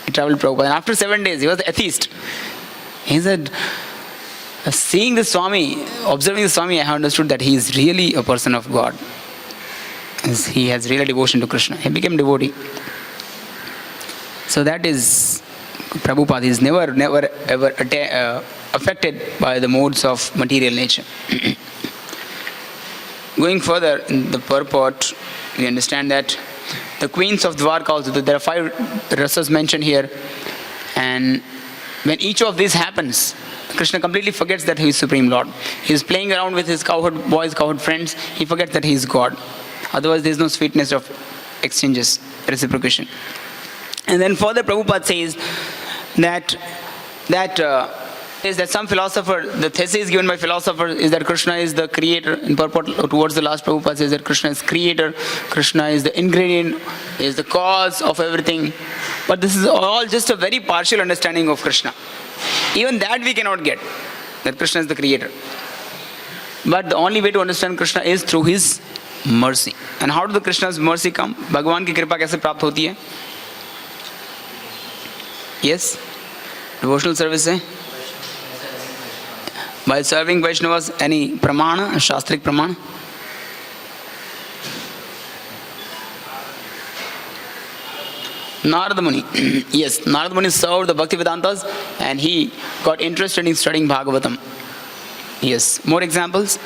he traveled with Prabhupada. And after 7 days, he was an atheist. He said, seeing the Swami, observing the Swami, I have understood that he is really a person of God. He has real devotion to Krishna. He became devotee. So that is Prabhupada. He is never ever affected by the modes of material nature. Going further in the purport, we understand that the queens of Dvaraka also, there are 5 rasas mentioned here. And when each of these happens, Krishna completely forgets that he is Supreme Lord. He is playing around with his cowherd boys, cowherd friends. He forgets that he is God. Otherwise, there is no sweetness of exchanges, reciprocation. And then further, Prabhupada says that some philosopher, the thesis given by philosopher is that Krishna is the creator. In purport towards the last, Prabhupada says that Krishna is creator, Krishna is the ingredient, is the cause of everything. But this is all just a very partial understanding of Krishna. Even that we cannot get, that Krishna is the creator. But the only way to understand Krishna is through his mercy. And how does the Krishna's mercy come? Bhagavan ki kripa kaise प्राप्त होती है? Yes? Devotional service है? By serving Vaishnavas, any pramana, Shastrik pramana? Narada Muni. Yes, Narada Muni served the Bhaktivedantas and he got interested in studying Bhagavatam. Yes. More examples?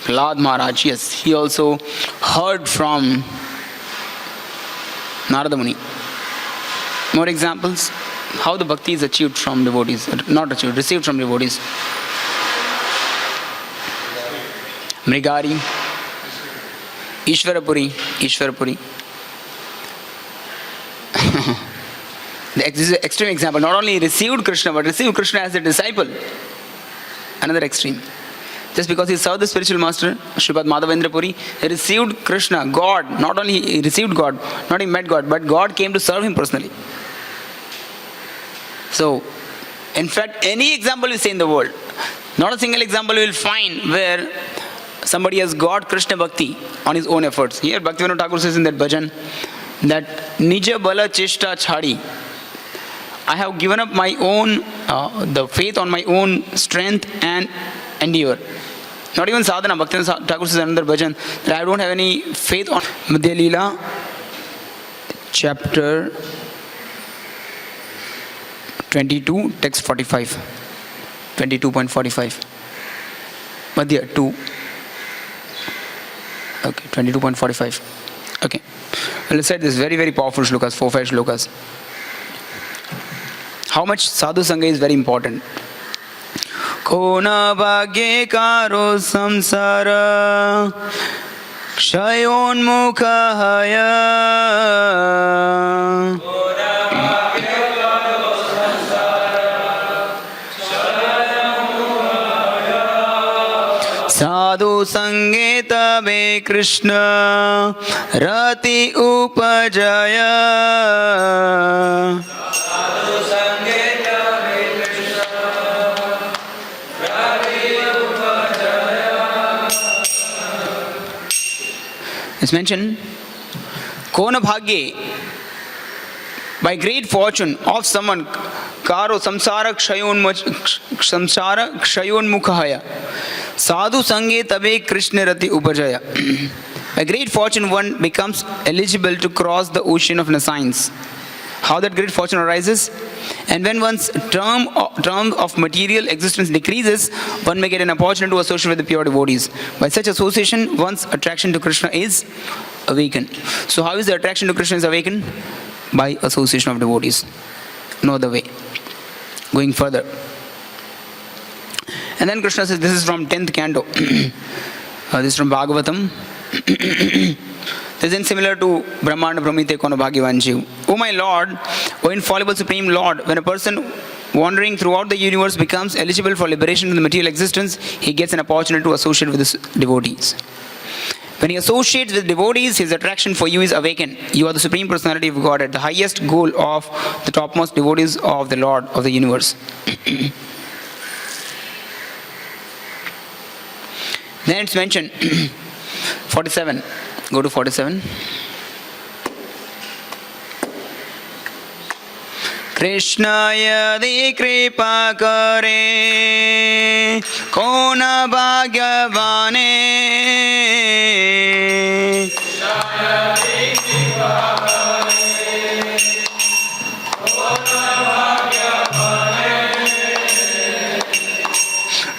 Prahlad Maharaj. Yes, he also heard from Narada Muni. More examples? How the bhakti is achieved from devotees. Not achieved, received from devotees. Mrigari. Ishwarapuri. This is an extreme example. Not only received Krishna, but received Krishna as a disciple. Another extreme. Just because he served the spiritual master, Srimad Madhavendra Puri, he received Krishna, God. Not only he received God, not he met God, but God came to serve him personally. So, in fact, any example you say in the world, not a single example you will find where somebody has got Krishna Bhakti on his own efforts. Here, Bhaktivinoda Thakur says in that bhajan, that Nija Bala Cheshta Chhadi, I have given up my own, the faith on my own strength and endeavor. Not even sadhana. Bhaktivinoda Thakur says in another bhajan that I don't have any faith on Madhya Leela, chapter 22, text 45. 22.45. Madhya 2. Okay, 22.45. Okay. Well, let's say this very, very powerful shlokas, 4-5 shlokas. How much sadhu-sanga is very important. Kona bhagye karo samsara kshayon mukha haya sadhu sangeta तबे कृष्ण रति उपजय It's mentioned, Kona Bhagye, by great fortune of someone, Karo samsara kshayon mukhaya, sadhu sange tabe krishna rati upajaya. By great fortune one becomes eligible to cross the ocean of nescience. How that great fortune arises? And when one's term of material existence decreases, one may get an opportunity to associate with the pure devotees. By such association, one's attraction to Krishna is awakened. So how is the attraction to Krishna is awakened? By association of devotees. No other way. Going further. And then Krishna says, this is from 10th canto. This is from Bhagavatam. This is similar to Brahmana Brahmite Kono Bhagyavanji. O my Lord, O infallible Supreme Lord, when a person wandering throughout the universe becomes eligible for liberation from the material existence, he gets an opportunity to associate with his devotees. When he associates with devotees, his attraction for you is awakened. You are the Supreme Personality of Godhead, the highest goal of the topmost devotees of the Lord of the universe. Then it's mentioned, 47. Go to 47. Krishna yadi kripa kare kona bhagavane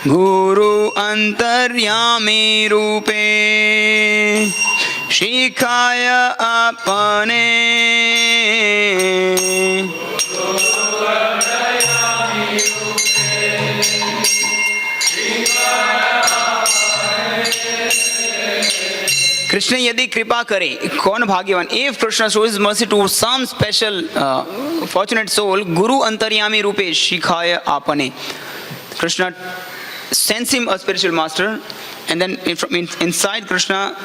Guru antaryami rupe Shikhaya apane Krishna yadi kripa kare, kaun bhagyavan. If Krishna shows his mercy to some special fortunate soul, Guru antaryami rupe shikhaya apane. Krishna sends him a spiritual master, and then inside Krishna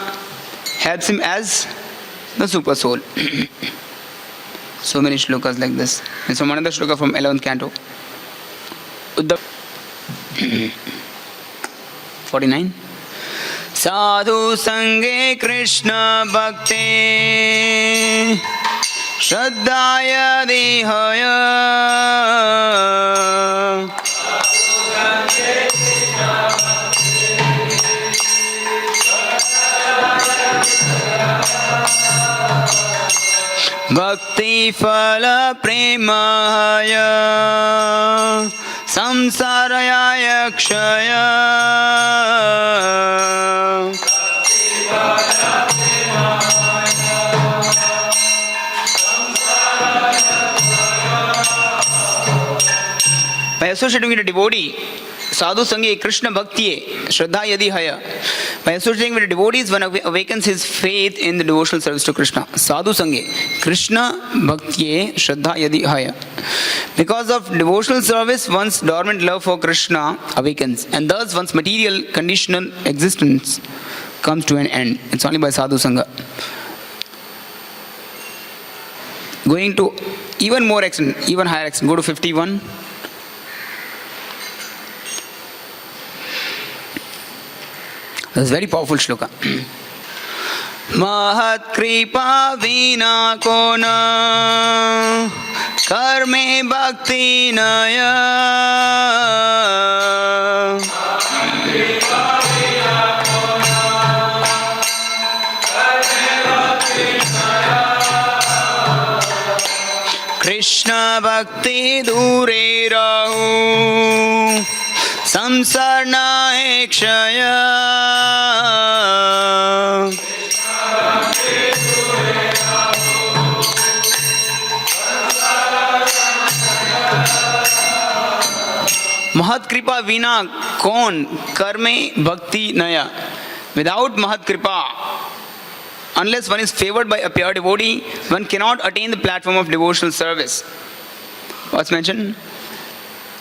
helps him as the super soul. So many shlokas like this. It's from another shloka from 11th canto. 49. Sadhu sange Krishna bhakti Shraddhaya dihaya Bhakti phala premahaya samsaraya kshaya By associating with a devotee, sadhu sange Krishna bhakti shraddha yadi haya. By associating with the devotees, one awakens his faith in the devotional service to Krishna. Sadhu sange Krishna bhakti shraddha yadi haya. Because of devotional service, one's dormant love for Krishna awakens, and thus one's material conditional existence comes to an end. It's only by sadhu sanga. Going to even more extent, even higher extent, go to 51. That's a very powerful shloka. Mahat kripa vina kona karme bhakti naya Krishna bhakti dure rahu samsar nahe kshaya Mahat kripa vina kon karme bhakti naya. Without Mahat kripa, unless one is favored by a pure devotee, one cannot attain the platform of devotional service. What's mentioned?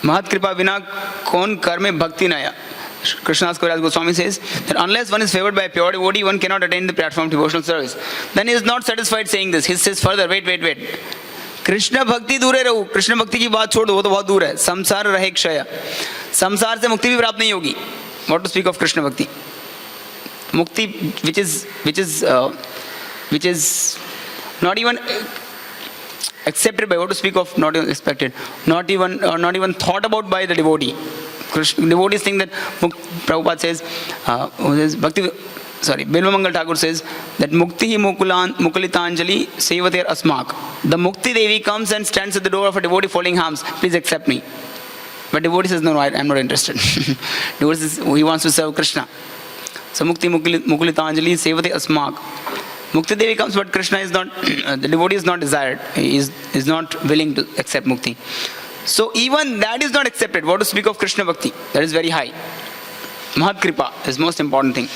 Mahat kripa vina kon karme bhakti naya. Krishnadas Kaviraj Goswami says that unless one is favored by a pure devotee, one cannot attain the platform of devotional service. Then he is not satisfied saying this. He says further, wait. Krishna भक्ति दूर रहो, कृष्ण भक्ति की बात छोड़ दो, वो तो बहुत दूर है. संसार रहे क्षय, संसार से मुक्ति भी प्राप्त नहीं होगी. What to speak of Krishna bhakti? Mukti, which is not even accepted by, what to speak of, not even expected, not even thought about by the devotee. Devotees think that Prabhupada says, Bilvamangal Thakur says that Mukti hi Mukulitanjali Sevater Asmak. The Mukti Devi comes and stands at the door of a devotee folding arms. Please accept me. But devotee says, no, I'm not interested. Devotee says, he wants to serve Krishna. So Mukti Mukulitanjali Sevate Asmak. Mukti Devi comes, but Krishna is not, the devotee is not desired. He is not willing to accept Mukti. So even that is not accepted. What to speak of Krishna Bhakti? That is very high. Mahat Kripa is most important thing.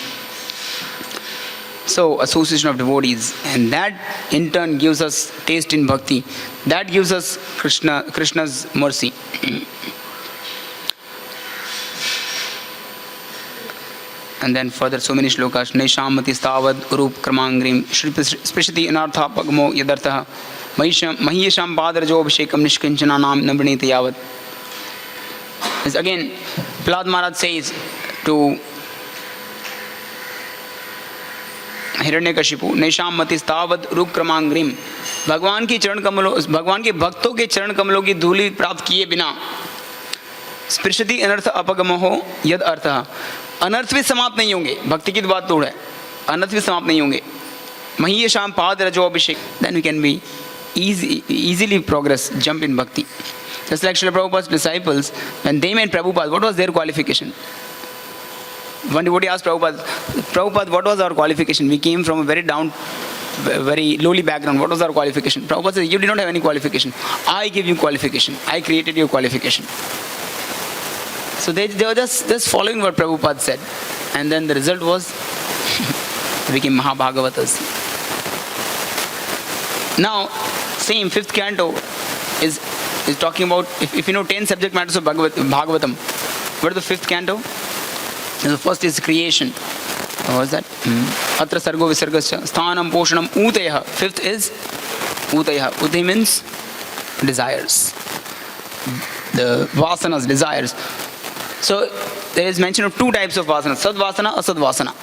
So association of devotees, and that in turn gives us taste in Bhakti. That gives us Krishna's mercy. And then further so many shlokas. Neshamati stavad rup kramangrim sprishati anartha pagmo yadartha mahiyasham padarjo abhishekam nishkinchana nam nabrinita yavat. Again, Prahlad Maharaj says to Hiranyakashipu नैशाम मतिस्तावद रूप क्रमांग्रिम. भगवान की चरण कमलों, भगवान के भक्तों के चरण कमलों की धूलि प्राप्त किए बिना स्पृशति अनर्थ अपगमो यद अर्थ. अनर्थ भी समाप्त नहीं होंगे. भक्ति की बात तो है, अनर्थ भी समाप्त नहीं होंगे. महीयशाम पाद रजो अभिषेक. Then we can be easily progress, jump in bhakti. Just like Srila Prabhupada's disciples, when they met Prabhupada, what was their qualification? One devotee asked Prabhupada, what was our qualification? We came from a very lowly background. What was our qualification? Prabhupada said, you did not have any qualification. I gave you qualification. I created your qualification. So they were just following what Prabhupada said. And then the result was, they became Mahabhagavatas. Now, same 5th canto is talking about, if you know 10 subject matters of Bhagavatam, what is the 5th canto? The first is creation. What is that? Atra sargo visargasya sthanam poshanam utaya. 5th is utaya. Utaya means desires. The vasanas, desires. So there is mention of 2 types of vasanas, sadvasana, asadvasana.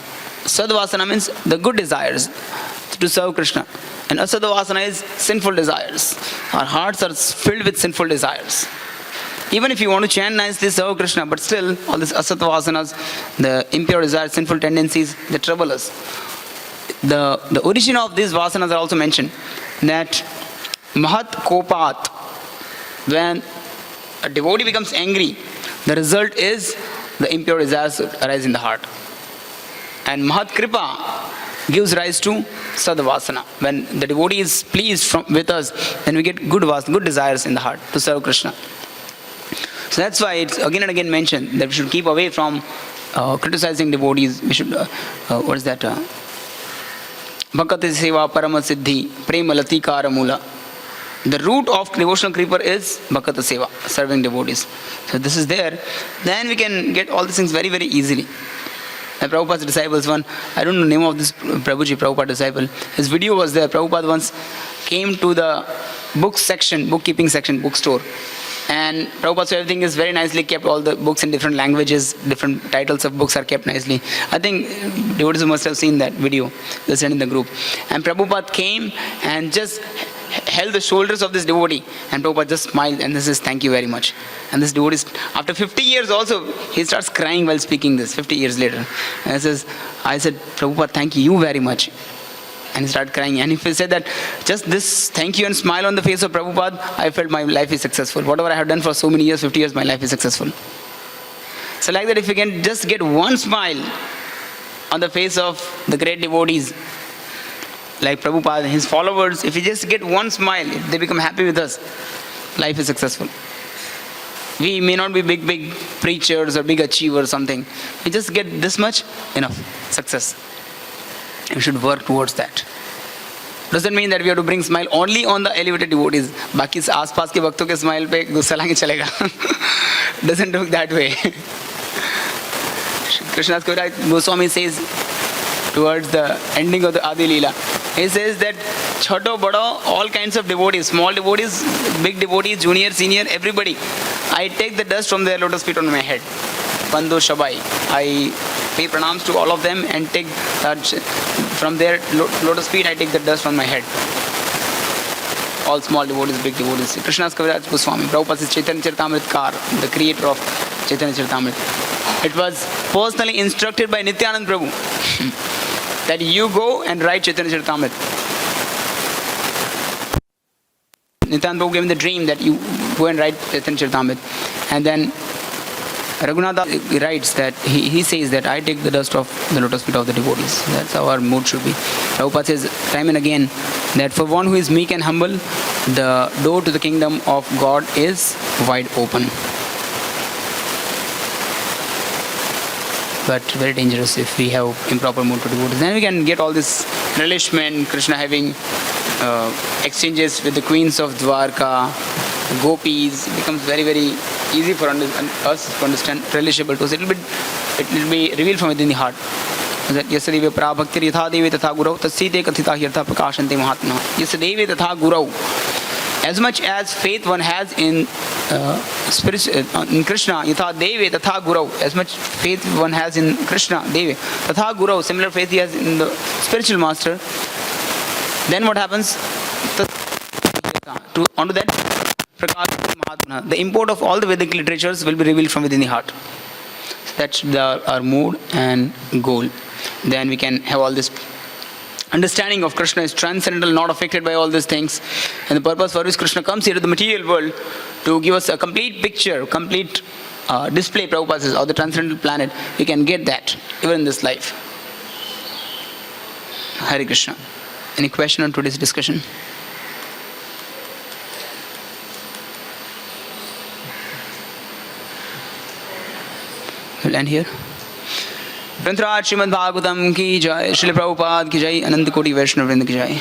Sadvasana means the good desires to serve Krishna. And asadvasana is sinful desires. Our hearts are filled with sinful desires. Even if you want to chant nicely, serve Krishna, but still all these asatva vasanas, the impure desires, sinful tendencies, they trouble us. The origin of these vasanas are also mentioned, that mahat kopat, when a devotee becomes angry, the result is the impure desires arise in the heart. And mahat kripa gives rise to sadvasana. When the devotee is pleased with us, then we get good desires in the heart to serve Krishna. So that's why it's again and again mentioned that we should keep away from criticizing devotees. We should, what is that? Bhakati seva parama siddhi prema latikara mula. The root of devotional creeper is bhakata seva, serving devotees. So this is there. Then we can get all these things very, very easily. And Prabhupada's disciples, I don't know the name of this Prabhupada disciple. His video was there. Prabhupada once came to the bookkeeping section, bookstore. And Prabhupada, so everything is very nicely kept, all the books in different languages, different titles of books are kept nicely. I think devotees must have seen that video, they sent in the group. And Prabhupada came and just held the shoulders of this devotee, and Prabhupada just smiled and says, thank you very much. And this devotee, after 50 years also, he starts crying while speaking this, 50 years later. And I said, Prabhupada, thank you very much. And he started crying. And if he said that, just this thank you and smile on the face of Prabhupada, I felt my life is successful. Whatever I have done for so many years, 50 years, my life is successful. So like that, if you can just get one smile on the face of the great devotees, like Prabhupada, his followers, if you just get one smile, if they become happy with us, life is successful. We may not be big preachers or big achievers or something. We just get this much, enough, success. We should work towards that. Doesn't mean that we have to bring smile only on the elevated devotees. बाकी आसपास के भक्तों के smile पे गुस्सा लाके चलेगा. Doesn't look that way. Krishna's Goswami says towards the ending of the Adi Leela, he says that Choto Bado, all kinds of devotees, small devotees, big devotees, junior, senior, everybody, I take the dust from their lotus feet on my head. Bandhu Shabai. I pay pranams to all of them and take from their lotus feet, I take the dust from my head. All small devotees, big devotees. Krishna's Kaviraj Goswami, Prabhupada is Chaitanya Charitamritkar, the creator of Chaitanya Charitamrita. It was personally instructed by Nityanand Prabhu that you go and write Chaitanya Charitamrita. Nityanand Prabhu gave him the dream that you go and write Chaitanya Charitamrita. And then Raghunatha writes that, he says that I take the dust of the lotus feet of the devotees. That's how our mood should be. Prabhupada says time and again that for one who is meek and humble, the door to the kingdom of God is wide open. But very dangerous if we have improper mood to devotees. Then we can get all this relishment, Krishna having exchanges with the queens of Dvaraka, gopis. It becomes very, very easy for us to understand, relishable to us. It will be revealed from within the heart. Yasadeva prabhaktir yatha deve tatha gurau tatsite kathita hirtha prakashante mahatma. Yasadeva tatha gurau. As much as faith one has in Krishna, yatha deve tatha gurau. As much faith one has in Krishna, deve tatha gurau. Similar faith he has in the spiritual master. Then what happens? Onto that, the import of all the Vedic literatures will be revealed from within the heart. That's our mood and goal. Then we can have all this understanding of Krishna is transcendental, not affected by all these things. And the purpose for which Krishna comes here to the material world to give us a complete picture, complete display, Prabhupada says, of the transcendental planet. We can get that even in this life. Hare Krishna. Any question on today's discussion? We'll end here. Śrīmad-Bhāgavatam ki jai, Śrīla Prabhupada ki jai, Ananta Koti Vaishnava Vrinda ki jai.